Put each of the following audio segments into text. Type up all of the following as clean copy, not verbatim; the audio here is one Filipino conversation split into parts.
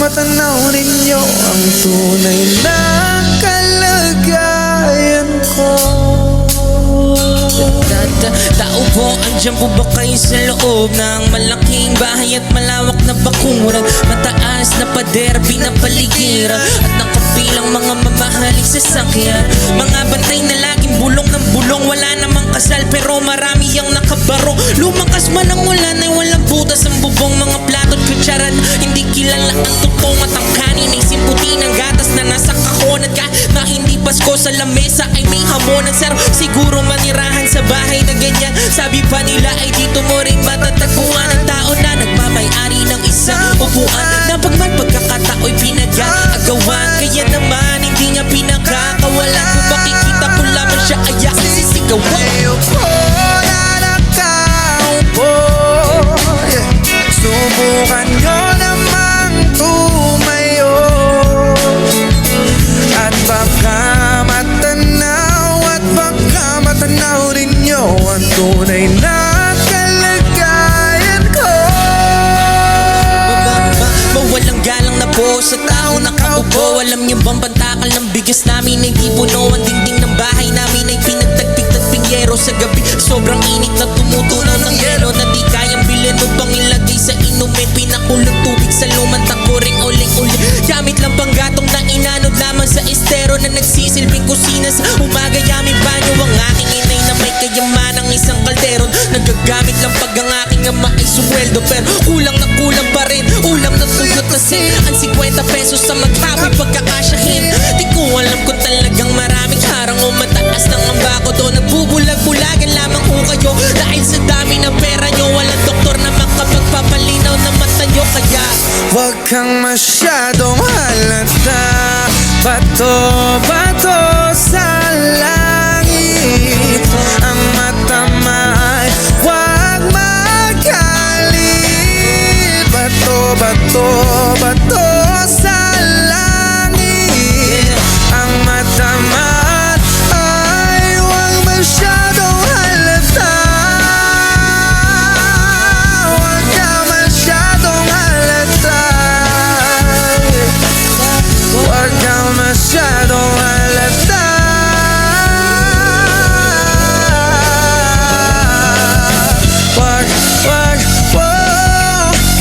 matanaw ninyo ang tunay na kalagayan ko. Tao po, andyan po ba kayo sa loob ng malaking bahay at malawak na bakuran? Mataas na pader, pinapaligiran at nakapilang mga mamahaling sasakyan. Mga bantay na laging bulong ng bulong, wala namang kasal pero marami ang nakabaro. Lumakas man ang ulan ay walang butas ang bubong. Mga plato't kutsaran, hindi kilala ang tutong at ang kanin ay simputi ng gatas na nasa kahon. At kahit na hindi Pasko sa lamesa ay may hamonan. Sir, siguro manirahan sa bahay na ganyan. Sabi pa nila ay dito mo rin matatagpuan ang tao na nagmamay-ari ng isang upuan na pagman pagkakatao'y pinag-aagawan. Kaya naman hindi niya pinakakawalan. Kung makikita ko lamang siya ay aking sisigawan. Ayoko na nakaupo, subukan nyo namang tumayo at baka matanaw ninyo ang tunay na kalagayan ko. Mawalang galang na po sa tao nakaupo. Alam niyo bang bantakal ng bigas namin ay di puno? Ang dingding ng bahay namin ay pinagtagpig-tagping yero sa gabi. Sobrang init na tumutunaw ng yelo na di kayang bilhin upang ilagay sa inumin. Pinakulong tubig sa lumang takuring uling-uling. Gamit lang panggatong na inanod lamang sa estero na nagsisilbing kusina sa umaga. Yaming banyo ang aking inay na may kayamanang isang kalderon. Nagagamit lang pag ang aking ama ay sumweldo pero kulang na kulang pa rin. Ulam na tuyot kasi ang 50 pesos sa maghapoy pagkakasyahin. Di ko alam kung talagang maraming harang o mataas ng ambako doon. Nagbubulag-bulagan lamang ho kayo dahil sa dami ng pera nyo. Walang doktor na makapagpapalinaw na mata nyo. Kaya wag kang masyadong halata. Bato sa langit. Ang mata ay wag magalit. Bato sa langit. Ang mata ay wag masyadong halata. Wag kang masyadong halata. Wag kang masyadong halata.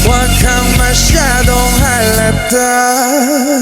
Wag kang masyadong halata.